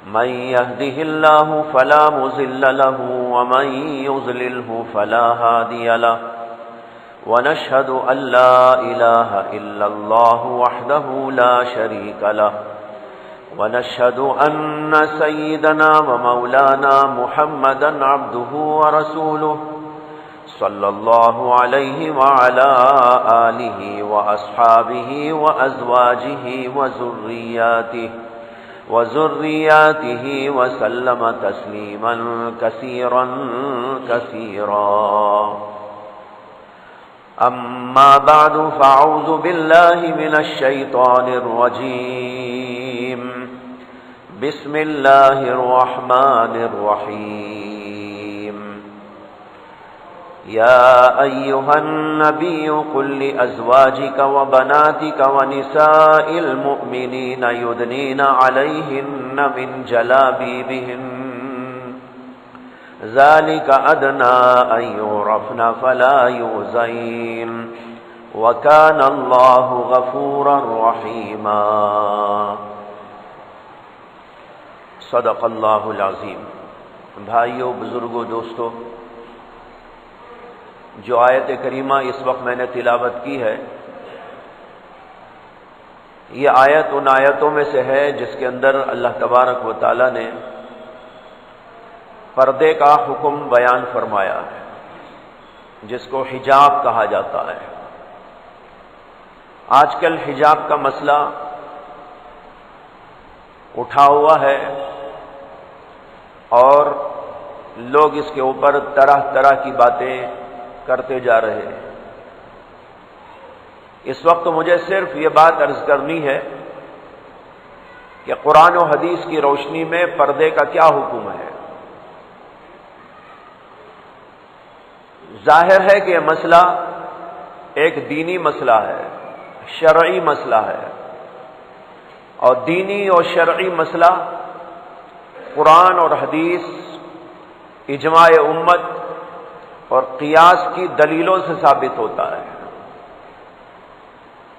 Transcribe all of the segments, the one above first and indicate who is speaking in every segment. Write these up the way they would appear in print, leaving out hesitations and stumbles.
Speaker 1: من يهده الله فلا مضل له ومن يضلله فلا هادي له ونشهد أن لا إله إلا الله وحده لا شريك له ونشهد أن سيدنا ومولانا محمدا عبده ورسوله صلى الله عليه وعلى آله وأصحابه وأزواجه وذرياته وسلم تسليما كثيرا كثيرا. أما بعد فأعوذ بالله من الشيطان الرجيم. بسم الله الرحمن الرحيم. يا أيها النبي قل لأزواجك وبناتك ونساء المؤمنين يدنين عليهن من جلابيبهن ذلك أدنى أن يعرفن فلا يؤذين وكان الله غفورا رحيما. صدق اللہ العظیم. بھائیو، بزرگوں، دوستو، جو آیت کریمہ اس وقت میں نے تلاوت کی ہے، یہ آیت ان آیتوں میں سے ہے جس کے اندر اللہ تبارک و تعالی نے پردے کا حکم بیان فرمایا ہے، جس کو حجاب کہا جاتا ہے. آج کل حجاب کا مسئلہ اٹھا ہوا ہے اور لوگ اس کے اوپر طرح طرح کی باتیں کرتے جا رہے ہیں. اس وقت مجھے صرف یہ بات عرض کرنی ہے کہ قرآن و حدیث کی روشنی میں پردے کا کیا حکم ہے. ظاہر ہے کہ یہ مسئلہ ایک دینی مسئلہ ہے، شرعی مسئلہ ہے، اور دینی اور شرعی مسئلہ قرآن اور حدیث، اجماع امت اور قیاس کی دلیلوں سے ثابت ہوتا ہے.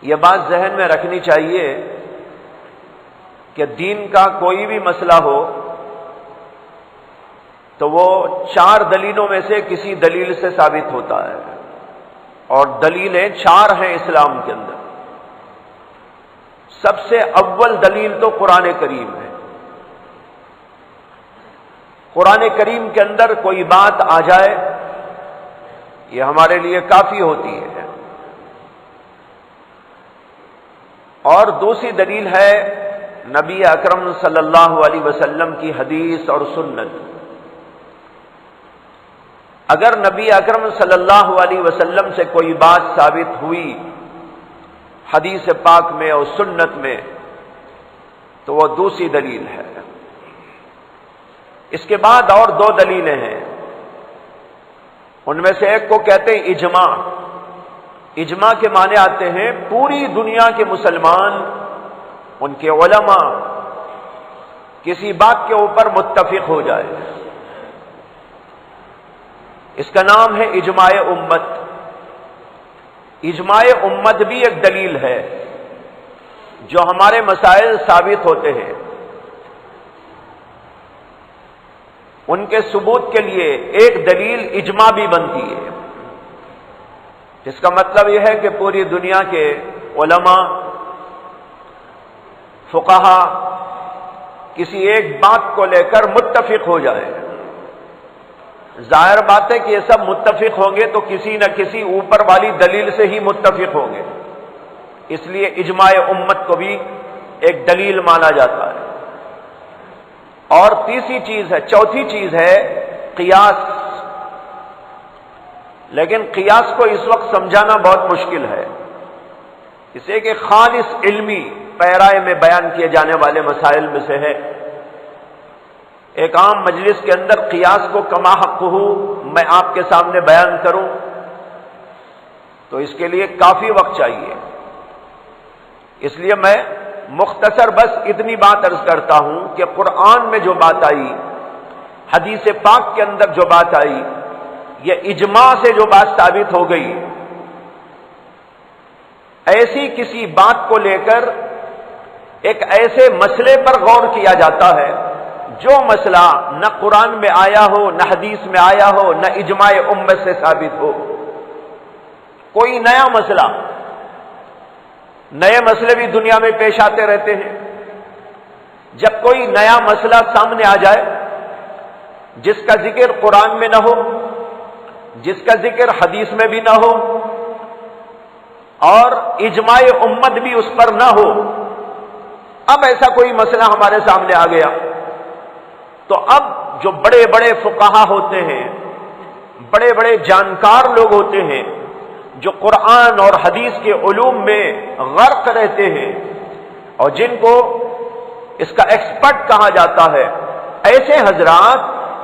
Speaker 1: یہ بات ذہن میں رکھنی چاہیے کہ دین کا کوئی بھی مسئلہ ہو تو وہ 4 دلیلوں میں سے کسی دلیل سے ثابت ہوتا ہے، اور دلیلیں 4 ہیں اسلام کے اندر. سب سے اول دلیل تو قرآن کریم ہے. قرآن کریم کے اندر کوئی بات آ جائے یہ ہمارے لیے کافی ہوتی ہے. اور دوسری دلیل ہے نبی اکرم صلی اللہ علیہ وسلم کی حدیث اور سنت. اگر نبی اکرم صلی اللہ علیہ وسلم سے کوئی بات ثابت ہوئی حدیث پاک میں اور سنت میں تو وہ دوسری دلیل ہے. اس کے بعد اور 2 دلیلیں ہیں. ان میں سے ایک کو کہتے ہیں اجماع. اجماع کے معنی آتے ہیں پوری دنیا کے مسلمان، ان کے علماء کسی بات کے اوپر متفق ہو جائے. اس کا نام ہے اجماع امت. اجماع امت بھی ایک دلیل ہے جو ہمارے مسائل ثابت ہوتے ہیں. ان کے ثبوت کے لیے ایک دلیل اجماع بھی بنتی ہے، جس کا مطلب یہ ہے کہ پوری دنیا کے علماء، فقہا کسی ایک بات کو لے کر متفق ہو جائے. ظاہر بات ہے کہ یہ سب متفق ہوں گے تو کسی نہ کسی اوپر والی دلیل سے ہی متفق ہوں گے، اس لیے اجماع امت کو بھی ایک دلیل مانا جاتا ہے. اور تیسری چیز ہے، چوتھی چیز ہے قیاس. لیکن قیاس کو اس وقت سمجھانا بہت مشکل ہے. اسے کہ خالص علمی پیرائے میں بیان کیے جانے والے مسائل میں سے ہے. ایک عام مجلس کے اندر قیاس کو کما حق ہو میں آپ کے سامنے بیان کروں تو اس کے لیے کافی وقت چاہیے. اس لیے میں مختصر بس اتنی بات عرض کرتا ہوں کہ قرآن میں جو بات آئی، حدیث پاک کے اندر جو بات آئی، یہ اجماع سے جو بات ثابت ہو گئی، ایسی کسی بات کو لے کر ایک ایسے مسئلے پر غور کیا جاتا ہے جو مسئلہ نہ قرآن میں آیا ہو، نہ حدیث میں آیا ہو، نہ اجماع امت سے ثابت ہو، کوئی نیا مسئلہ، نئے مسئلے بھی دنیا میں پیش آتے رہتے ہیں۔ جب کوئی نیا مسئلہ سامنے آ جائے جس کا ذکر قرآن میں نہ ہو، جس کا ذکر حدیث میں بھی نہ ہو اور اجماع امت بھی اس پر نہ ہو، اب ایسا کوئی مسئلہ ہمارے سامنے آ گیا تو اب جو بڑے بڑے فقہا ہوتے ہیں، بڑے بڑے جانکار لوگ ہوتے ہیں، جو قرآن اور حدیث کے علوم میں غرق رہتے ہیں اور جن کو اس کا ایکسپرٹ کہا جاتا ہے، ایسے حضرات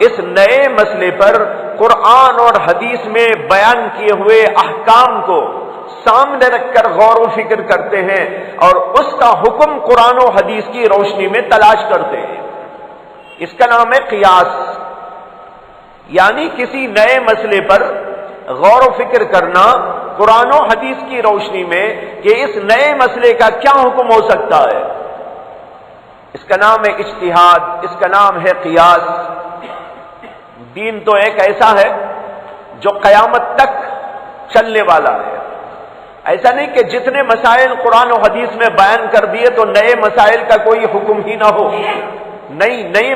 Speaker 1: اس نئے مسئلے پر قرآن اور حدیث میں بیان کیے ہوئے احکام کو سامنے رکھ کر غور و فکر کرتے ہیں اور اس کا حکم قرآن و حدیث کی روشنی میں تلاش کرتے ہیں۔ اس کا نام ہے قیاس، یعنی کسی نئے مسئلے پر غور و فکر کرنا قرآن و حدیث کی روشنی میں کہ اس نئے مسئلے کا کیا حکم ہو سکتا ہے۔ اس کا نام ہے اجتہاد، اس کا نام ہے قیاس۔ دین تو ایک ایسا ہے جو قیامت تک چلنے والا ہے۔ ایسا نہیں کہ جتنے مسائل قرآن و حدیث میں بیان کر دیے تو نئے مسائل کا کوئی حکم ہی نہ ہو۔ نئے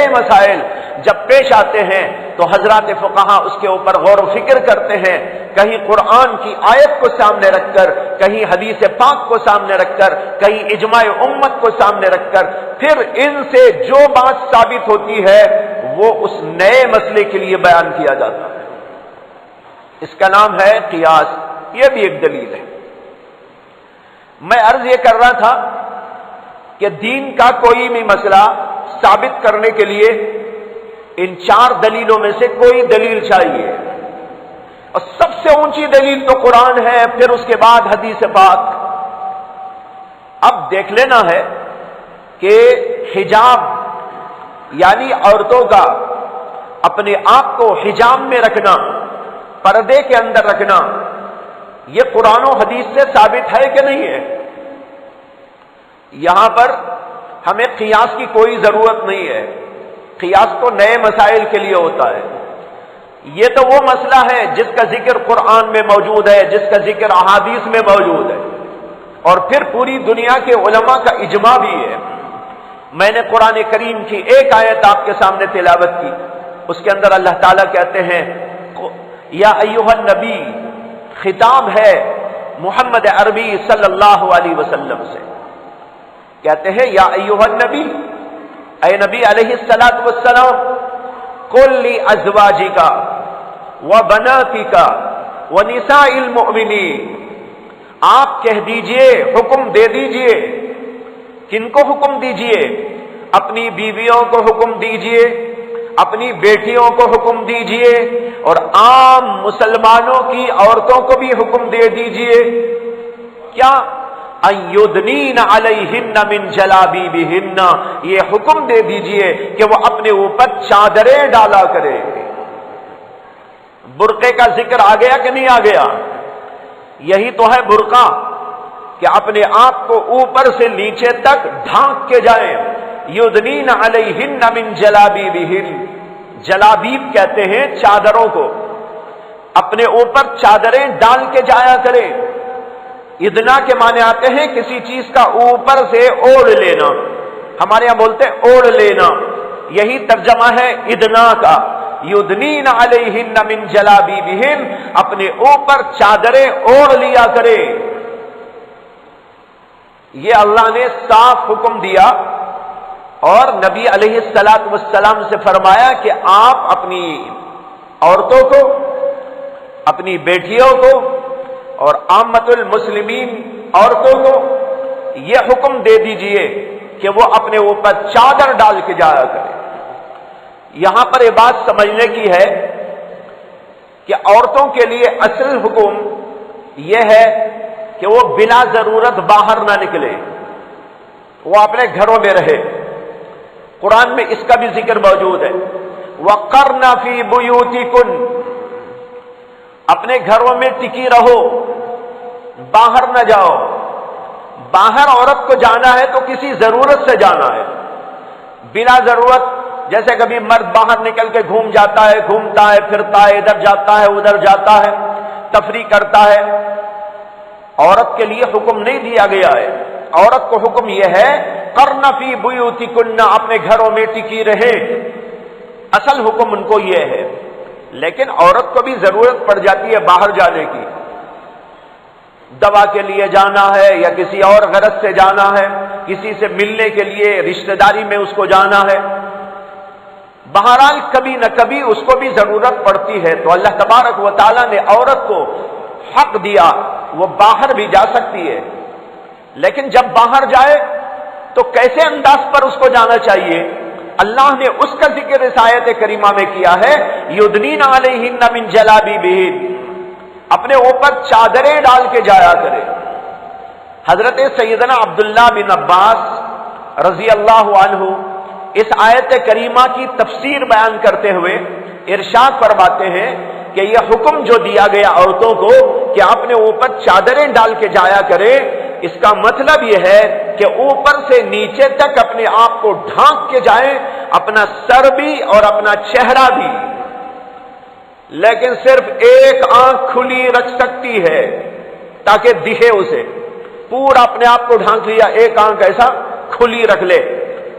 Speaker 1: مسائل جب پیش آتے ہیں تو حضرات فقہا اس کے اوپر غور و فکر کرتے ہیں، کہیں قرآن کی آیت کو سامنے رکھ کر، کہیں حدیث پاک کو سامنے رکھ کر، کہیں اجماع امت کو سامنے رکھ کر، پھر ان سے جو بات ثابت ہوتی ہے وہ اس نئے مسئلے کے لیے بیان کیا جاتا ہے۔ اس کا نام ہے قیاس، یہ بھی ایک دلیل ہے۔ میں عرض یہ کر رہا تھا کہ دین کا کوئی بھی مسئلہ ثابت کرنے کے لیے ان 4 دلیلوں میں سے کوئی دلیل چاہیے، اور سب سے اونچی دلیل تو قرآن ہے، پھر اس کے بعد حدیث پاک۔ اب دیکھ لینا ہے کہ حجاب یعنی عورتوں کا اپنے آپ کو حجاب میں رکھنا، پردے کے اندر رکھنا، یہ قرآن و حدیث سے ثابت ہے کہ نہیں ہے؟ یہاں پر ہمیں قیاس کی کوئی ضرورت نہیں ہے، قیاس تو نئے مسائل کے لیے ہوتا ہے۔ یہ تو وہ مسئلہ ہے جس کا ذکر قرآن میں موجود ہے، جس کا ذکر احادیث میں موجود ہے، اور پھر پوری دنیا کے علماء کا اجماع بھی ہے۔ میں نے قرآن کریم کی ایک آیت آپ کے سامنے تلاوت کی، اس کے اندر اللہ تعالیٰ کہتے ہیں یا ایھا النبی، خطاب ہے محمد عربی صلی اللہ علیہ وسلم سے، کہتے ہیں یا ایھا النبی، اے نبی علیہ الصلوۃ والسلام، قل لازواجک وبناتک ونساء المؤمنین، آپ کہہ دیجئے، حکم دے دیجئے، کن کو حکم دیجئے؟ اپنی بیویوں کو حکم دیجئے، اپنی بیٹیوں کو حکم دیجئے، اور عام مسلمانوں کی عورتوں کو بھی حکم دے دیجئے، کیا؟ اَيُدْنِينَ عَلَيْهِنَّ مِنْ جَلَابِيبِهِنَّ، یہ حکم دے دیجئے کہ وہ اپنے اوپر چادریں ڈالا کرے۔ برقعے کا ذکر آ گیا کہ نہیں آ گیا؟ یہی تو ہے برقع، کہ اپنے آپ کو اوپر سے نیچے تک ڈھانک کے جائیں۔ یُدْنِينَ عَلَيْهِنَّ مِنْ جَلَابِيبِهِنَّ، جلابیب کہتے ہیں چادروں کو، اپنے اوپر چادریں ڈال کے جایا کرے۔ ادنا کے معنی آتے ہیں کسی چیز کا اوپر سے اوڑھ لینا، ہمارے یہاں بولتے ہیں اوڑھ لینا، یہی ترجمہ ہے ادنا کا۔ یدنین علیہن من جلابیبہن، اپنے اوپر چادریں اوڑھ لیا کرے۔ یہ اللہ نے صاف حکم دیا، اور نبی علیہ الصلوۃ والسلام سے فرمایا کہ آپ اپنی عورتوں کو، اپنی بیٹیوں کو اور عامت المسلمین عورتوں کو یہ حکم دے دیجئے کہ وہ اپنے اوپر چادر ڈال کے جایا کرے۔ یہاں پر یہ بات سمجھنے کی ہے کہ عورتوں کے لیے اصل حکم یہ ہے کہ وہ بلا ضرورت باہر نہ نکلے، وہ اپنے گھروں میں رہے۔ قرآن میں اس کا بھی ذکر موجود ہے، وَقَرْنَ فِي بُيُوتِكُنَّ، اپنے گھروں میں ٹکی رہو، باہر نہ جاؤ۔ باہر عورت کو جانا ہے تو کسی ضرورت سے جانا ہے، بلا ضرورت، جیسے کبھی مرد باہر نکل کے گھوم جاتا ہے، گھومتا ہے، پھرتا ہے، ادھر جاتا ہے ادھر جاتا ہے، تفریح کرتا ہے، عورت کے لیے حکم نہیں دیا گیا ہے۔ عورت کو حکم یہ ہے قرن فی بیوتکن، اپنے گھروں میں ٹکی رہے، اصل حکم ان کو یہ ہے۔ لیکن عورت کو بھی ضرورت پڑ جاتی ہے باہر جانے کی، دوا کے لیے جانا ہے یا کسی اور غرض سے جانا ہے، کسی سے ملنے کے لیے رشتہ داری میں اس کو جانا ہے، بہرحال کبھی نہ کبھی اس کو بھی ضرورت پڑتی ہے۔ تو اللہ تبارک و تعالی نے عورت کو حق دیا، وہ باہر بھی جا سکتی ہے، لیکن جب باہر جائے تو کیسے انداز پر اس کو جانا چاہیے؟ اللہ نے اس کا ذکر اس آیت کریمہ میں کیا ہے، یدنین علیہن من جلابیبہن، اپنے اوپر چادریں ڈال کے جایا کرے۔ حضرت سیدنا عبداللہ بن عباس رضی اللہ عنہ اس آیت کریمہ کی تفسیر بیان کرتے ہوئے ارشاد فرماتے ہیں کہ یہ حکم جو دیا گیا عورتوں کو کہ اپنے اوپر چادریں ڈال کے جایا کرے، اس کا مطلب یہ ہے کہ اوپر سے نیچے تک اپنے آپ کو ڈھانک کے جائیں، اپنا سر بھی اور اپنا چہرہ بھی، لیکن صرف ایک آنکھ کھلی رکھ سکتی ہے تاکہ دکھے اسے، پورا اپنے آپ کو ڈھانک لیا، ایک آنکھ ایسا کھلی رکھ لے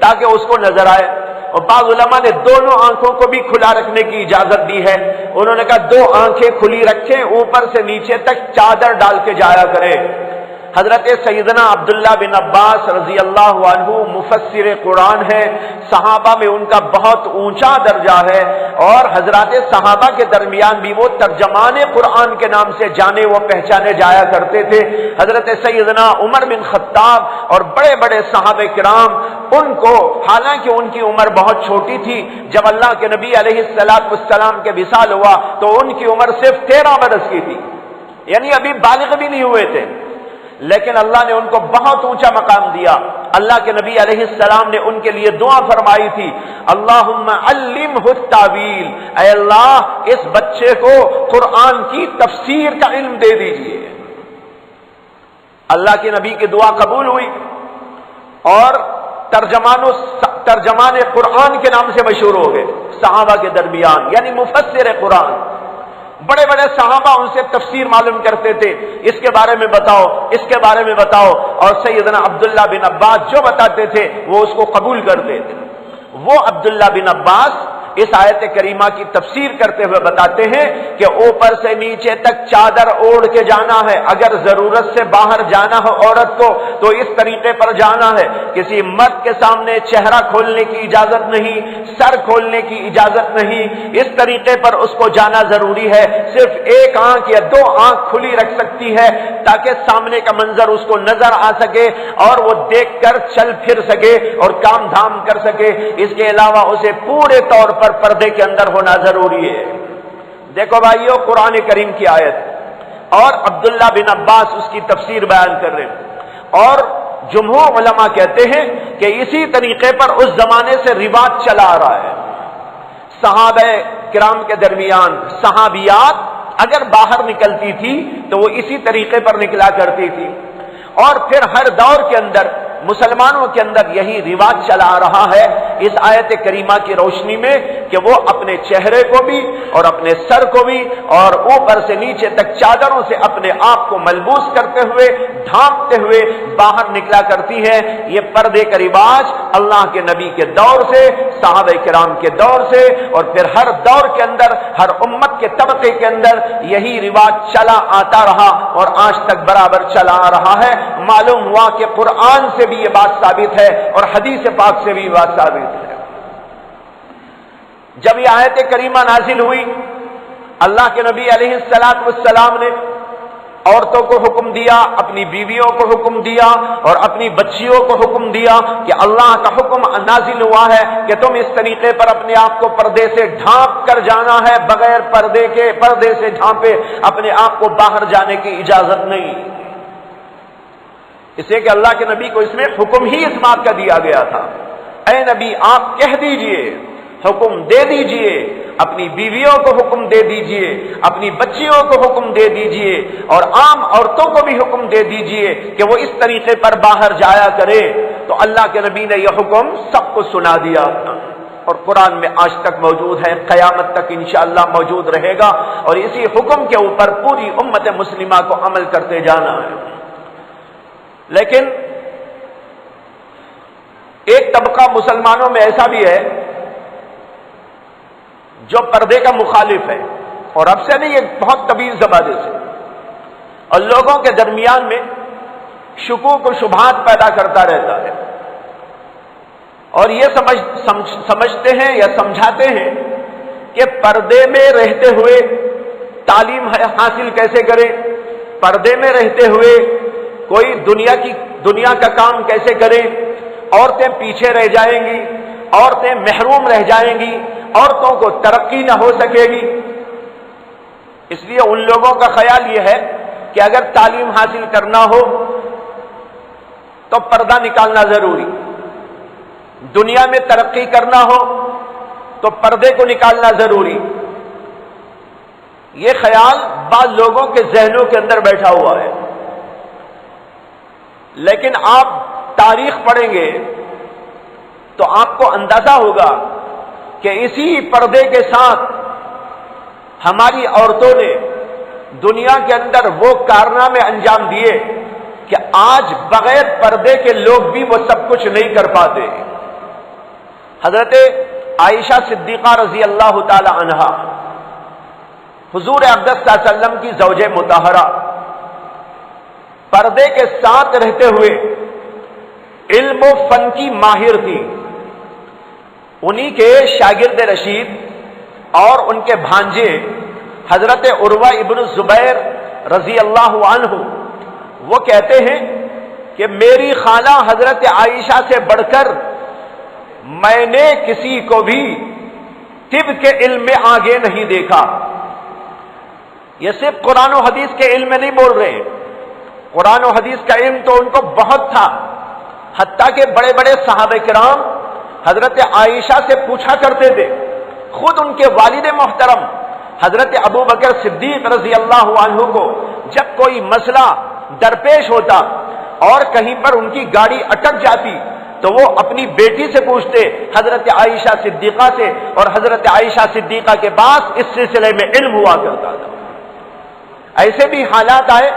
Speaker 1: تاکہ اس کو نظر آئے۔ اور بعض علماء نے دونوں آنکھوں کو بھی کھلا رکھنے کی اجازت دی ہے، انہوں نے کہا دو آنکھیں کھلی رکھیں، اوپر سے نیچے تک چادر ڈال کے جایا کرے۔ حضرت سیدنا عبداللہ بن عباس رضی اللہ عنہ مفسر قرآن ہے، صحابہ میں ان کا بہت اونچا درجہ ہے، اور حضرات صحابہ کے درمیان بھی وہ ترجمان قرآن کے نام سے جانے و پہچانے جایا کرتے تھے۔ حضرت سیدنا عمر بن خطاب اور بڑے بڑے صحابہ کرام، ان کو حالانکہ ان کی عمر بہت چھوٹی تھی، جب اللہ کے نبی علیہ السلام کے وصال ہوا تو ان کی عمر صرف 13 برس کی تھی، یعنی ابھی بالغ بھی نہیں ہوئے تھے، لیکن اللہ نے ان کو بہت اونچا مقام دیا۔ اللہ کے نبی علیہ السلام نے ان کے لیے دعا فرمائی تھی، اللہم علمہ التاویل، اے اللہ اس بچے کو قرآن کی تفسیر کا علم دے دیجئے۔ اللہ کے نبی کی دعا قبول ہوئی اور ترجمان قرآن کے نام سے مشہور ہو گئے صحابہ کے درمیان، یعنی مفسر قرآن۔ بڑے بڑے صحابہ ان سے تفسیر معلوم کرتے تھے، اس کے بارے میں بتاؤ، اس کے بارے میں بتاؤ، اور سیدنا عبداللہ بن عباس جو بتاتے تھے وہ اس کو قبول کرتے تھے۔ وہ عبداللہ بن عباس اس آیت کریمہ کی تفسیر کرتے ہوئے بتاتے ہیں کہ اوپر سے نیچے تک چادر اوڑھ کے جانا ہے، اگر ضرورت سے باہر جانا ہو عورت کو تو اس طریقے پر جانا ہے، کسی مرد کے سامنے چہرہ کھولنے کی اجازت نہیں، سر کھولنے کی اجازت نہیں، اس طریقے پر اس کو جانا ضروری ہے، صرف ایک آنکھ یا دو آنکھ کھلی رکھ سکتی ہے تاکہ سامنے کا منظر اس کو نظر آ سکے اور وہ دیکھ کر چل پھر سکے اور کام دھام کر سکے۔ اس کے علاوہ اسے پورے طور پر پردے کے اندر ہونا ضروری ہے۔ دیکھو بھائیو، قرآن کریم کی آیت اور عبداللہ بن عباس اس کی تفسیر بیان کر رہے ہیں، اور جمہور علماء کہتے ہیں کہ اسی طریقے پر اس زمانے سے رواج چلا آ رہا ہے۔ صحابہ کرام کے درمیان صحابیات اگر باہر نکلتی تھی تو وہ اسی طریقے پر نکلا کرتی تھی، اور پھر ہر دور کے اندر مسلمانوں کے اندر یہی رواج چلا آ رہا ہے اس آیت کریمہ کی روشنی میں کہ وہ اپنے چہرے کو بھی اور اپنے سر کو بھی اور اوپر سے نیچے تک چادروں سے اپنے آپ کو ملبوس کرتے ہوئے ڈھانپتے ہوئے باہر نکلا کرتی ہے۔ یہ پردے کا رواج اللہ کے نبی کے دور سے، صحابہ کرام کے دور سے، اور پھر ہر دور کے اندر ہر امت کے طبقے کے اندر یہی رواج چلا آتا رہا اور آج تک برابر چلا آ رہا ہے۔ معلوم ہوا کہ قرآن سے بھی یہ بات ثابت ہے اور حدیث پاک سے بھی یہ بات ثابت ہے۔ جب یہ آیت کریمہ نازل ہوئی، اللہ کے نبی علیہ السلام نے عورتوں کو حکم دیا، اپنی بیویوں کو حکم دیا اور اپنی بچیوں کو حکم دیا کہ اللہ کا حکم نازل ہوا ہے کہ تم اس طریقے پر اپنے آپ کو پردے سے ڈھانپ کر جانا ہے، بغیر پردے سے ڈھانپے اپنے آپ کو باہر جانے کی اجازت نہیں۔ اس لیے کہ اللہ کے نبی کو اس میں حکم ہی اس بات کا دیا گیا تھا، اے نبی آپ کہہ دیجئے، حکم دے دیجئے، اپنی بیویوں کو حکم دے دیجئے، اپنی بچیوں کو حکم دے دیجئے، اور عام عورتوں کو بھی حکم دے دیجئے کہ وہ اس طریقے پر باہر جایا کرے۔ تو اللہ کے نبی نے یہ حکم سب کو سنا دیا اور قرآن میں آج تک موجود ہے، قیامت تک انشاءاللہ موجود رہے گا، اور اسی حکم کے اوپر پوری امت مسلمہ کو عمل کرتے جانا ہے۔ لیکن ایک طبقہ مسلمانوں میں ایسا بھی ہے جو پردے کا مخالف ہے، اور اب سے نہیں، یہ بہت طویل زمانے سے، اور لوگوں کے درمیان میں شکوک و شبہات پیدا کرتا رہتا ہے، اور یہ سمجھتے ہیں یا سمجھاتے ہیں کہ پردے میں رہتے ہوئے تعلیم حاصل کیسے کریں، پردے میں رہتے ہوئے کوئی دنیا کا کام کیسے کریں، عورتیں پیچھے رہ جائیں گی، عورتیں محروم رہ جائیں گی، عورتوں کو ترقی نہ ہو سکے گی۔ اس لیے ان لوگوں کا خیال یہ ہے کہ اگر تعلیم حاصل کرنا ہو تو پردہ نکالنا ضروری، دنیا میں ترقی کرنا ہو تو پردے کو نکالنا ضروری۔ یہ خیال بعض لوگوں کے ذہنوں کے اندر بیٹھا ہوا ہے، لیکن آپ تاریخ پڑھیں گے تو آپ کو اندازہ ہوگا کہ اسی پردے کے ساتھ ہماری عورتوں نے دنیا کے اندر وہ کارنامے انجام دیے کہ آج بغیر پردے کے لوگ بھی وہ سب کچھ نہیں کر پاتے۔ حضرت عائشہ صدیقہ رضی اللہ تعالی عنہا، حضور اقدس صلی اللہ علیہ وسلم کی زوج مطہرہ، پردے کے ساتھ رہتے ہوئے علم و فن کی ماہر تھی۔ انہی کے شاگرد رشید اور ان کے بھانجے حضرت عروہ ابن الزبیر رضی اللہ عنہ وہ کہتے ہیں کہ میری خالہ حضرت عائشہ سے بڑھ کر میں نے کسی کو بھی طب کے علم میں آگے نہیں دیکھا۔ یہ صرف قرآن و حدیث کے علم میں نہیں بول رہے ہیں، قرآن و حدیث کا علم تو ان کو بہت تھا، حتیٰ کہ بڑے بڑے صحابہ کرام حضرت عائشہ سے پوچھا کرتے تھے۔ خود ان کے والد محترم حضرت ابو بکر صدیق رضی اللہ عنہ کو جب کوئی مسئلہ درپیش ہوتا اور کہیں پر ان کی گاڑی اٹک جاتی تو وہ اپنی بیٹی سے پوچھتے، حضرت عائشہ صدیقہ سے، اور حضرت عائشہ صدیقہ کے پاس اس سلسلے میں علم ہوا کرتا تھا۔ ایسے بھی حالات آئے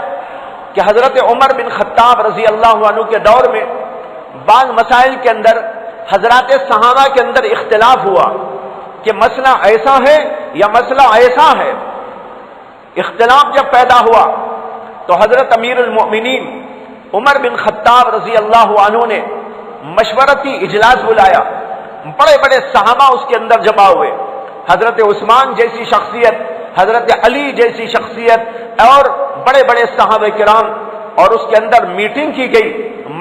Speaker 1: کہ حضرت عمر بن خطاب رضی اللہ عنہ کے دور میں بعض مسائل کے اندر حضرات صحابہ کے اندر اختلاف ہوا کہ مسئلہ ایسا ہے یا مسئلہ ایسا ہے۔ اختلاف جب پیدا ہوا تو حضرت امیر المؤمنین عمر بن خطاب رضی اللہ عنہ نے مشورتی اجلاس بلایا، بڑے بڑے صحابہ اس کے اندر جمع ہوئے، حضرت عثمان جیسی شخصیت، حضرت علی جیسی شخصیت اور بڑے بڑے صحابہ کرام، اور اس کے اندر میٹنگ کی گئی،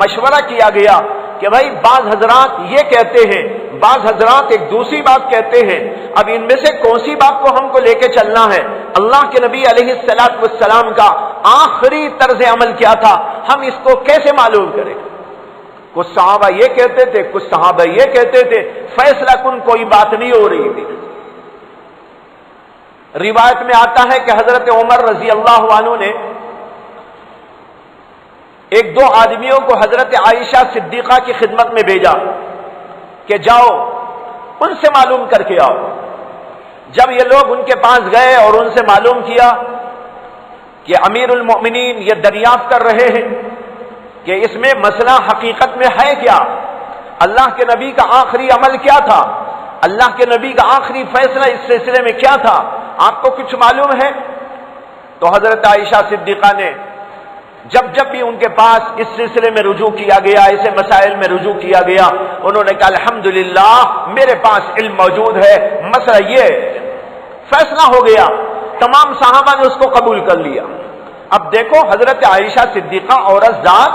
Speaker 1: مشورہ کیا گیا کہ بھائی بعض حضرات یہ کہتے ہیں، بعض حضرات ایک دوسری بات کہتے ہیں، اب ان میں سے کون سی بات کو ہم کو لے کے چلنا ہے؟ اللہ کے نبی علیہ السلام کا آخری طرز عمل کیا تھا، ہم اس کو کیسے معلوم کریں؟ کچھ صحابہ یہ کہتے تھے، کچھ صحابہ یہ کہتے تھے، فیصلہ کن کوئی بات نہیں ہو رہی تھی۔ روایت میں آتا ہے کہ حضرت عمر رضی اللہ عنہ نے ایک دو آدمیوں کو حضرت عائشہ صدیقہ کی خدمت میں بھیجا کہ جاؤ ان سے معلوم کر کے آؤ۔ جب یہ لوگ ان کے پاس گئے اور ان سے معلوم کیا کہ امیر المؤمنین یہ دریافت کر رہے ہیں کہ اس میں مسئلہ حقیقت میں ہے کیا، اللہ کے نبی کا آخری عمل کیا تھا، اللہ کے نبی کا آخری فیصلہ اس سلسلے میں کیا تھا، آپ کو کچھ معلوم ہے؟ تو حضرت عائشہ صدیقہ نے جب بھی ان کے پاس اس سلسلے میں رجوع کیا گیا، ایسے مسائل میں رجوع کیا گیا، انہوں نے کہا الحمدللہ میرے پاس علم موجود ہے، مسئلہ یہ فیصلہ ہو گیا، تمام صحابہ نے اس کو قبول کر لیا۔ اب دیکھو حضرت عائشہ صدیقہ عورت ذات،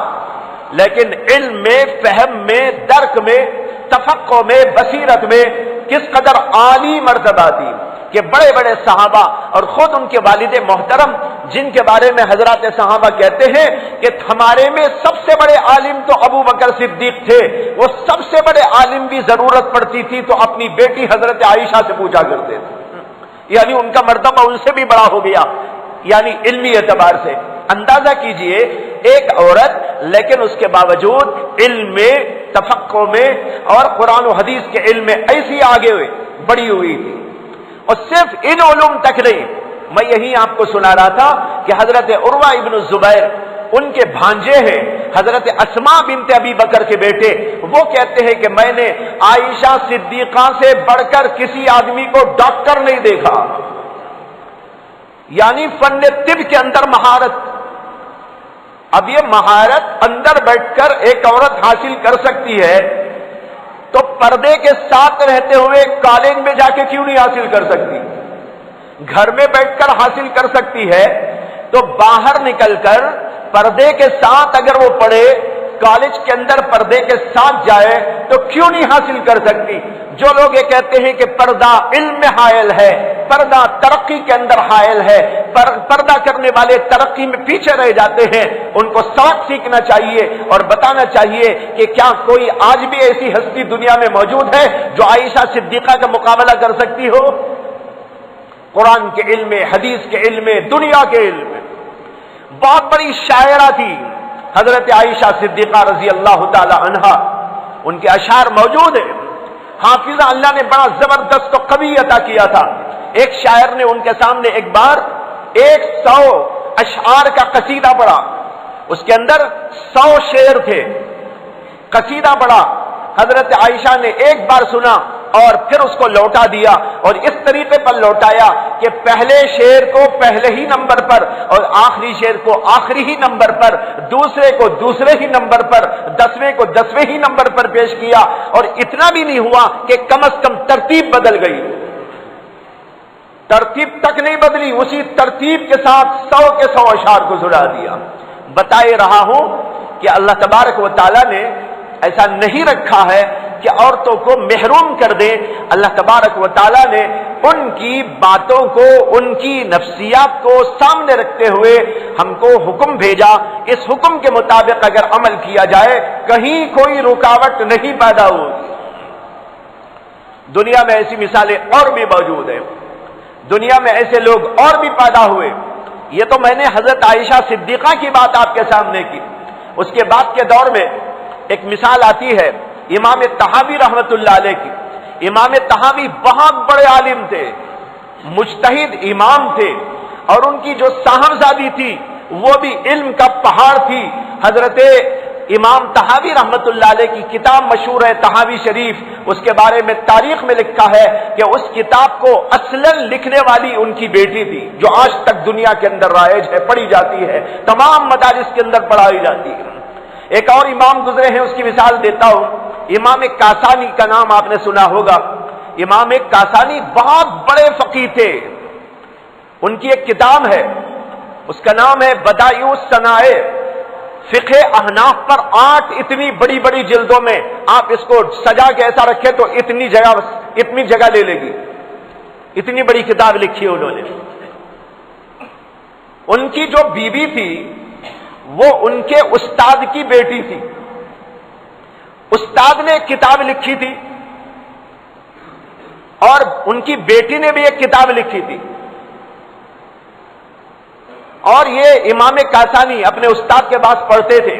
Speaker 1: لیکن علم میں، فہم میں، درک میں، تفقہ میں، بصیرت میں کس قدر عالی مرتبہ تھی کہ بڑے بڑے صحابہ اور خود ان کے والد محترم جن کے بارے میں حضرات صحابہ کہتے ہیں کہ ہمارے میں سب سے بڑے عالم تو ابو بکر صدیق تھے، وہ سب سے بڑے عالم بھی ضرورت پڑتی تھی تو اپنی بیٹی حضرت عائشہ سے پوچھا کرتے تھے، یعنی ان کا مرتبہ ان سے بھی بڑا ہو گیا، یعنی علمی اعتبار سے۔ اندازہ کیجئے ایک عورت، لیکن اس کے باوجود علم میں، تفقہ میں اور قرآن و حدیث کے علم میں ایسی آگے بڑی ہوئی تھی۔ اور صرف ان علوم تک نہیں، میں یہی آپ کو سنا رہا تھا کہ حضرت عروہ ابن الزبیر، ان کے بھانجے ہیں حضرت اسماء بنت ابی بکر کے بیٹے، وہ کہتے ہیں کہ میں نے عائشہ صدیقہ سے بڑھ کر کسی آدمی کو ڈاکٹر نہیں دیکھا، یعنی فن طب کے اندر مہارت۔ اب یہ مہارت اندر بیٹھ کر ایک عورت حاصل کر سکتی ہے تو پردے کے ساتھ رہتے ہوئے کالج میں جا کے کیوں نہیں حاصل کر سکتی؟ گھر میں بیٹھ کر حاصل کر سکتی ہے تو باہر نکل کر پردے کے ساتھ اگر وہ پڑھے، کالج کے اندر پردے کے ساتھ جائے تو کیوں نہیں حاصل کر سکتی؟ جو لوگ یہ کہتے ہیں کہ پردہ علم میں حائل ہے، پردہ ترقی کے اندر حائل ہے، پردہ کرنے والے ترقی میں پیچھے رہ جاتے ہیں، ان کو سبق سیکھنا چاہیے اور بتانا چاہیے کہ کیا کوئی آج بھی ایسی ہستی دنیا میں موجود ہے جو عائشہ صدیقہ کا مقابلہ کر سکتی ہو؟ قرآن کے علم میں، حدیث کے علم میں، دنیا کے علم میں بہت بڑی شاعرہ تھی حضرت عائشہ صدیقہ رضی اللہ تعالی عنہا، ان کے اشعار موجود ہیں۔ حافظہ اللہ نے بڑا زبردست و قوی عطا کیا تھا۔ ایک شاعر نے ان کے سامنے ایک بار 100 اشعار کا قصیدہ پڑھا، اس کے اندر 100 شعر تھے، قصیدہ پڑھا، حضرت عائشہ نے ایک بار سنا اور پھر اس کو لوٹا دیا، اور اس طریقے پر لوٹایا کہ پہلے شعر کو پہلے ہی نمبر پر اور آخری شعر کو آخری ہی نمبر پر، دوسرے کو دوسرے ہی نمبر پر، 10ویں کو 10ویں ہی نمبر پر پیش کیا، اور اتنا بھی نہیں ہوا کہ کم از کم ترتیب بدل گئی، ترتیب تک نہیں بدلی، اسی ترتیب کے ساتھ 100 کے 100 اشعار کو سنا دیا۔ بتائے رہا ہوں کہ اللہ تبارک و تعالی نے ایسا نہیں رکھا ہے کہ عورتوں کو محروم کر دے، اللہ تبارک و تعالی نے ان کی باتوں کو، ان کی نفسیات کو سامنے رکھتے ہوئے ہم کو حکم بھیجا، اس حکم کے مطابق اگر عمل کیا جائے کہیں کوئی رکاوٹ نہیں پیدا ہوگی۔ دنیا میں ایسی مثالیں اور بھی موجود ہیں، دنیا میں ایسے لوگ اور بھی پیدا ہوئے۔ یہ تو میں نے حضرت عائشہ صدیقہ کی بات آپ کے سامنے کی، اس کے بعد کے دور میں ایک مثال آتی ہے امام طحاوی رحمت اللہ علیہ کی۔ امام طحاوی بہت بڑے عالم تھے، مجتہد امام تھے، اور ان کی جو صاحبزادی تھی وہ بھی علم کا پہاڑ تھی۔ حضرت امام طحاوی رحمت اللہ علیہ کی کتاب مشہور ہے طحاوی شریف، اس کے بارے میں تاریخ میں لکھا ہے کہ اس کتاب کو اصلاً لکھنے والی ان کی بیٹی تھی، جو آج تک دنیا کے اندر رائج ہے، پڑھی جاتی ہے، تمام مدارس کے اندر پڑھائی جاتی ہے۔ ایک اور امام گزرے ہیں، اس کی مثال دیتا ہوں، امام کاسانی کا نام آپ نے سنا ہوگا۔ امام کاسانی بہت بڑے فقیہ تھے، ان کی ایک کتاب ہے، اس کا نام ہے بدائع الصنائع، فقہ احناف پر 8 اتنی بڑی بڑی جلدوں میں، آپ اس کو سجا کے ایسا رکھے تو اتنی جگہ لے لے گی، اتنی بڑی کتاب لکھی انہوں نے۔ ان کی جو بیوی تھی وہ ان کے استاد کی بیٹی تھی، استاد نے ایک کتاب لکھی تھی اور ان کی بیٹی نے بھی ایک کتاب لکھی تھی، اور یہ امام کاسانی اپنے استاد کے پاس پڑھتے تھے،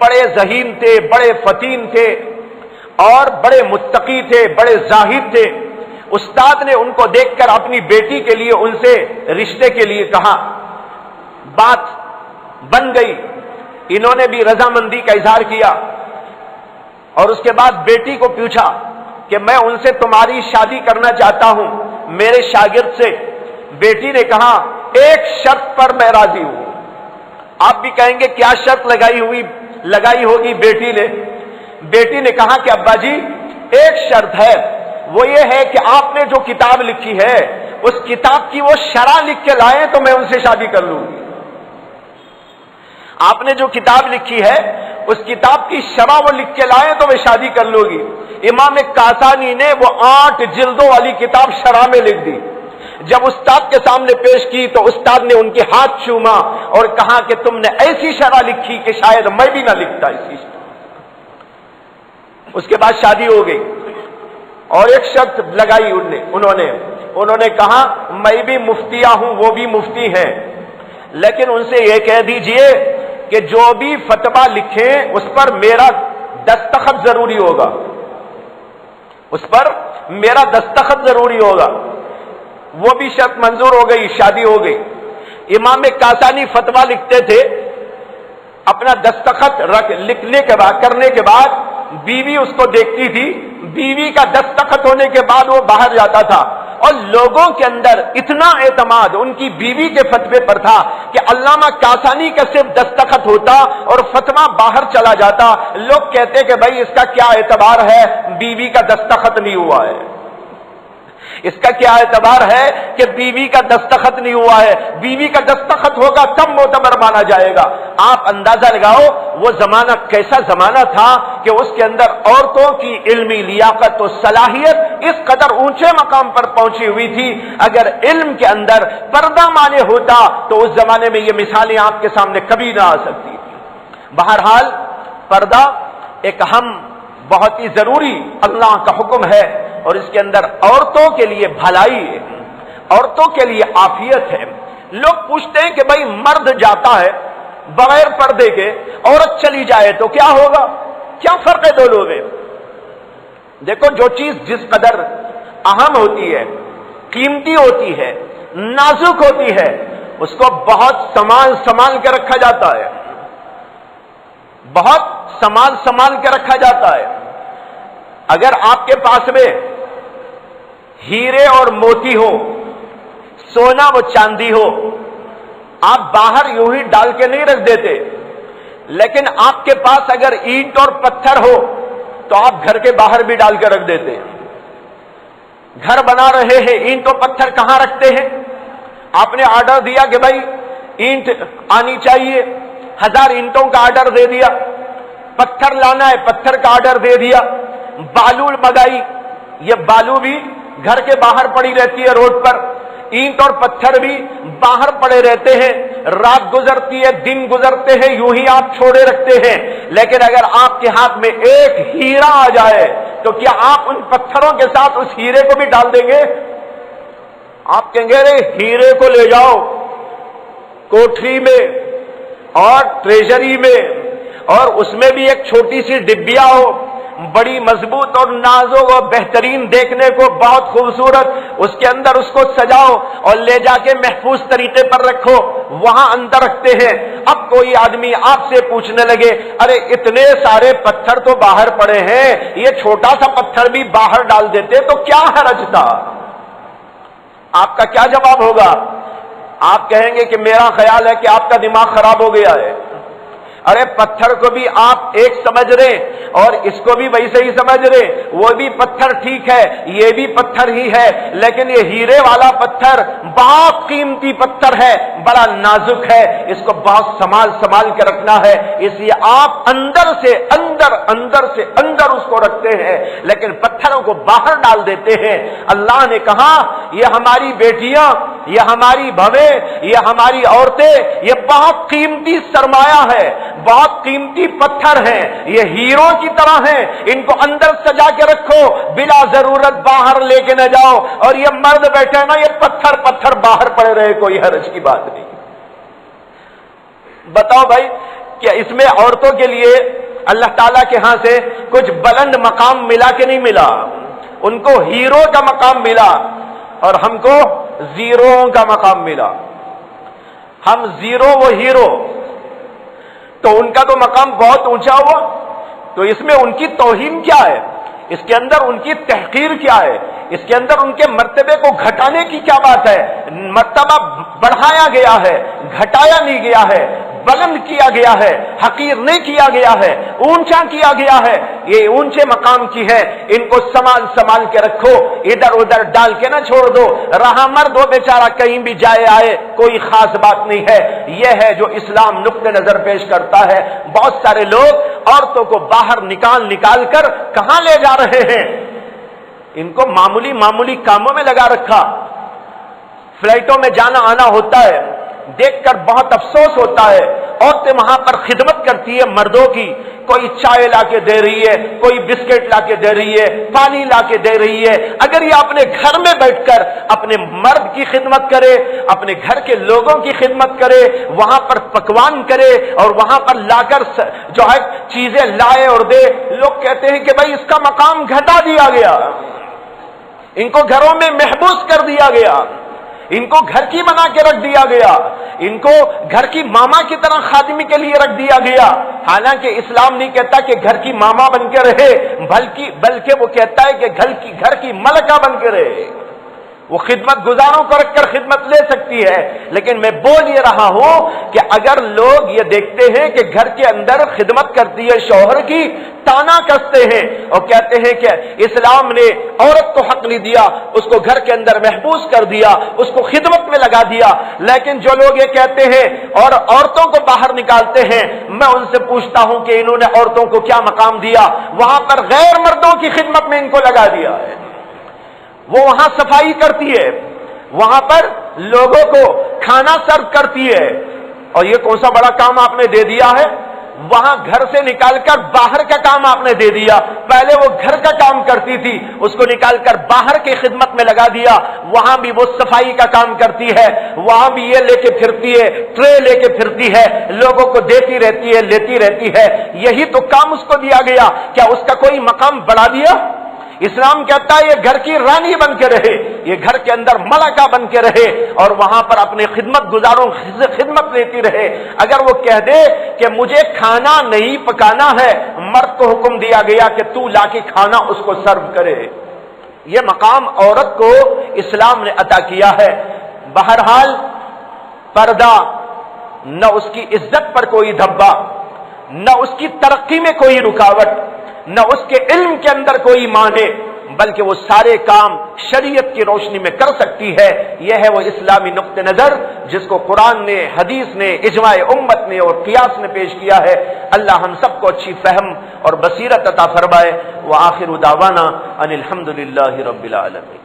Speaker 1: بڑے ذہین تھے، بڑے فتین تھے اور بڑے متقی تھے، بڑے زاہد تھے۔ استاد نے ان کو دیکھ کر اپنی بیٹی کے لیے ان سے رشتے کے لیے کہا، بات بن گئی، انہوں نے بھی رضامندی کا اظہار کیا، اور اس کے بعد بیٹی کو پوچھا کہ میں ان سے تمہاری شادی کرنا چاہتا ہوں میرے شاگرد سے۔ بیٹی نے کہا ایک شرط پر میں راضی ہوں۔ آپ بھی کہیں گے کیا شرط لگائی ہوگی بیٹی نے؟ بیٹی نے کہا کہ ابا جی ایک شرط ہے، وہ یہ ہے کہ آپ نے جو کتاب لکھی ہے اس کتاب کی وہ شرح لکھ کے لائیں تو میں ان سے شادی کر لوں گی۔ آپ نے جو کتاب لکھی ہے اس کتاب کی شرح وہ لکھ کے لائیں تو میں شادی کر لوں گی۔ امام کاسانی نے وہ 8 جلدوں والی کتاب شرح میں لکھ دی۔ جب استاد کے سامنے پیش کی تو استاد نے ان کے ہاتھ چوما اور کہا کہ تم نے ایسی شرح لکھی کہ شاید میں بھی نہ لکھتا اسی۔ اس کے بعد شادی ہو گئی، اور ایک شرط لگائی انہوں نے کہا میں بھی مفتیہ ہوں، وہ بھی مفتی ہیں، لیکن ان سے یہ کہہ دیجئے کہ جو بھی فتویٰ لکھیں اس پر میرا دستخط ضروری ہوگا، اس پر میرا دستخط ضروری ہوگا۔ وہ بھی شرط منظور ہو گئی، شادی ہو گئی۔ امام کاسانی فتویٰ لکھتے تھے، اپنا دستخط لکھنے کے بعد کرنے کے بعد بیوی اس کو دیکھتی تھی، بیوی کا دستخط ہونے کے بعد وہ باہر جاتا تھا، اور لوگوں کے اندر اتنا اعتماد ان کی بیوی کے فتوے پر تھا کہ علامہ کاسانی کا صرف دستخط ہوتا اور فتویٰ باہر چلا جاتا، لوگ کہتے کہ بھائی اس کا کیا اعتبار ہے، بیوی کا دستخط نہیں ہوا ہے، اس کا کیا اعتبار ہے کہ بیوی کا دستخط نہیں ہوا ہے، بیوی کا دستخط ہوگا تب معتبر مانا جائے گا۔ آپ اندازہ لگاؤ وہ زمانہ کیسا زمانہ تھا کہ اس کے اندر عورتوں کی علمی لیاقت و صلاحیت اس قدر اونچے مقام پر پہنچی ہوئی تھی، اگر علم کے اندر پردہ مانے ہوتا تو اس زمانے میں یہ مثالیں آپ کے سامنے کبھی نہ آ سکتی تھی۔ بہرحال پردہ ایک اہم بہت ہی ضروری اللہ کا حکم ہے، اور اس کے اندر عورتوں کے لیے بھلائی ہے، عورتوں کے لیے عافیت ہے۔ لوگ پوچھتے ہیں کہ بھائی مرد جاتا ہے بغیر پردے کے، عورت چلی جائے تو کیا ہوگا، کیا فرق ہے دونوں میں؟ دیکھو جو چیز جس قدر اہم ہوتی ہے، قیمتی ہوتی ہے، نازک ہوتی ہے، اس کو بہت سنبھال کے رکھا جاتا ہے، بہت سنبھال کے رکھا جاتا ہے۔ اگر آپ کے پاس میں ہیرے اور موتی ہو، سونا و چاندی ہو، آپ باہر یوں ہی ڈال کے نہیں رکھ دیتے، لیکن آپ کے پاس اگر اینٹ اور پتھر ہو تو آپ گھر کے باہر بھی ڈال کے رکھ دیتے ہیں۔ گھر بنا رہے ہیں، اینٹ و پتھر کہاں رکھتے ہیں؟ آپ نے آرڈر دیا کہ بھائی اینٹ آنی چاہیے، 1000 اینٹوں کا آرڈر دے دیا، پتھر لانا ہے، پتھر کا آرڈر دے دیا، بالو منگائی، یہ بالو بھی گھر کے باہر پڑی رہتی ہے روڈ پر، اینٹ اور پتھر بھی باہر پڑے رہتے ہیں، رات گزرتی ہے، دن گزرتے ہیں، یوں ہی آپ چھوڑے رکھتے ہیں۔ لیکن اگر آپ کے ہاتھ میں ایک ہیرا آ جائے تو کیا آپ ان پتھروں کے ساتھ اس ہیرے کو بھی ڈال دیں گے؟ آپ کہیں گے ارے ہیرے کو لے جاؤ کوٹری میں اور ٹریجری میں، اور اس میں بھی ایک چھوٹی سی ڈبیا ہو، بڑی مضبوط اور نازک اور بہترین، دیکھنے کو بہت خوبصورت، اس کے اندر اس کو سجاؤ اور لے جا کے محفوظ طریقے پر رکھو، وہاں اندر رکھتے ہیں۔ اب کوئی آدمی آپ سے پوچھنے لگے ارے اتنے سارے پتھر تو باہر پڑے ہیں، یہ چھوٹا سا پتھر بھی باہر ڈال دیتے تو کیا حرج تھا؟ آپ کا کیا جواب ہوگا؟ آپ کہیں گے کہ میرا خیال ہے کہ آپ کا دماغ خراب ہو گیا ہے، ارے پتھر کو بھی آپ ایک سمجھ رہے اور اس کو بھی ویسے ہی سمجھ رہے، وہ بھی پتھر ٹھیک ہے، یہ بھی پتھر ہی ہے، لیکن یہ ہیرے والا پتھر بہت قیمتی پتھر ہے، بڑا نازک ہے، اس کو بہت سنبھال کے رکھنا ہے، اس لیے آپ اندر سے اندر اس کو رکھتے ہیں، لیکن پتھروں کو باہر ڈال دیتے ہیں۔ اللہ نے کہا یہ ہماری بیٹیاں، یہ ہماری بہویں، یہ ہماری عورتیں، یہ بہت قیمتی سرمایہ ہے، بہت قیمتی پتھر ہیں، یہ ہیروں کی طرح ہیں، ان کو اندر سجا کے رکھو، بلا ضرورت باہر لے کے نہ جاؤ، اور یہ مرد بیٹھے نا یہ پتھر باہر پڑے رہے، کوئی حرج کی بات نہیں۔ بتاؤ بھائی کیا اس میں عورتوں کے لیے اللہ تعالیٰ کے ہاں سے کچھ بلند مقام ملا کہ نہیں ملا؟ ان کو ہیرو کا مقام ملا اور ہم کو زیرو کا مقام ملا، ہم زیرو وہ ہیرو، تو ان کا تو مقام بہت اونچا ہوا، تو اس میں ان کی توہین کیا ہے؟ اس کے اندر ان کی تحقیر کیا ہے؟ اس کے اندر ان کے مرتبے کو گھٹانے کی کیا بات ہے؟ مرتبہ بڑھایا گیا ہے، گھٹایا نہیں گیا ہے، بلند کیا گیا ہے، حقیر نہیں کیا گیا ہے، اونچا کیا گیا ہے، یہ اونچے مقام کی ہے، ان کو سنبھال کے رکھو، ادھر ادھر ڈال کے نہ چھوڑ دو، رہا مرد ہو بیچارہ کہیں بھی جائے آئے کوئی خاص بات نہیں ہے۔ یہ ہے جو اسلام نقطہ نظر پیش کرتا ہے۔ بہت سارے لوگ عورتوں کو باہر نکال کر کہاں لے جا رہے ہیں؟ ان کو معمولی کاموں میں لگا رکھا، فلائٹوں میں جانا آنا ہوتا ہے، دیکھ کر بہت افسوس ہوتا ہے، عورتیں وہاں پر خدمت کرتی ہے مردوں کی، کوئی چائے لا کے دے رہی ہے، کوئی بسکٹ لا کے دے رہی ہے، پانی لا کے دے رہی ہے۔ اگر یہ اپنے گھر میں بیٹھ کر اپنے مرد کی خدمت کرے، اپنے گھر کے لوگوں کی خدمت کرے، وہاں پر پکوان کرے اور وہاں پر لا کر جو ہے چیزیں لائے اور دے، لوگ کہتے ہیں کہ بھائی اس کا مقام گھٹا دیا گیا، ان کو گھروں میں محبوس کر دیا گیا، ان کو گھر کی بنا کے رکھ دیا گیا، ان کو گھر کی ماما کی طرح خادمی کے لیے رکھ دیا گیا۔ حالانکہ اسلام نہیں کہتا کہ گھر کی ماما بن کے رہے، بلکہ وہ کہتا ہے کہ گھر کی ملکہ بن کے رہے۔ وہ خدمت گزاروں کو رکھ کر خدمت لے سکتی ہے، لیکن میں بول یہ رہا ہوں کہ اگر لوگ یہ دیکھتے ہیں کہ گھر کے اندر خدمت کرتی ہے شوہر کی، تانا کستے ہیں اور کہتے ہیں کہ اسلام نے عورت کو حق نہیں دیا، اس کو گھر کے اندر محبوس کر دیا، اس کو خدمت میں لگا دیا، لیکن جو لوگ یہ کہتے ہیں اور عورتوں کو باہر نکالتے ہیں، میں ان سے پوچھتا ہوں کہ انہوں نے عورتوں کو کیا مقام دیا؟ وہاں پر غیر مردوں کی خدمت میں ان کو لگا دیا ہے۔ وہ وہاں صفائی کرتی ہے، وہاں پر لوگوں کو کھانا سرو کرتی ہے، اور یہ کون سا بڑا کام آپ نے دے دیا ہے؟ وہاں گھر سے نکال کر باہر کا کام آپ نے دے دیا۔ پہلے وہ گھر کا کام کرتی تھی، اس کو نکال کر باہر کی خدمت میں لگا دیا، وہاں بھی وہ صفائی کا کام کرتی ہے، وہاں بھی یہ لے کے پھرتی ہے، ٹرے لے کے پھرتی ہے، لوگوں کو دیتی رہتی ہے، لیتی رہتی ہے۔ یہی تو کام اس کو دیا گیا، کیا اس کا کوئی مقام بڑھا دیا؟ اسلام کہتا ہے یہ گھر کی رانی بن کے رہے، یہ گھر کے اندر ملکہ بن کے رہے اور وہاں پر اپنے خدمت گزاروں سے خدمت لیتی رہے۔ اگر وہ کہہ دے کہ مجھے کھانا نہیں پکانا ہے، مرد کو حکم دیا گیا کہ تو لا کے کھانا اس کو سرو کرے۔ یہ مقام عورت کو اسلام نے عطا کیا ہے۔ بہرحال پردہ نہ اس کی عزت پر کوئی دھبا، نہ اس کی ترقی میں کوئی رکاوٹ، نہ اس کے علم کے اندر کوئی مانع، بلکہ وہ سارے کام شریعت کی روشنی میں کر سکتی ہے۔ یہ ہے وہ اسلامی نقطہ نظر جس کو قرآن نے، حدیث نے، اجماع امت نے اور قیاس نے پیش کیا ہے۔ اللہ ہم سب کو اچھی فہم اور بصیرت عطا فرمائے۔ وآخر دعوانا ان الحمد للہ رب العالمین۔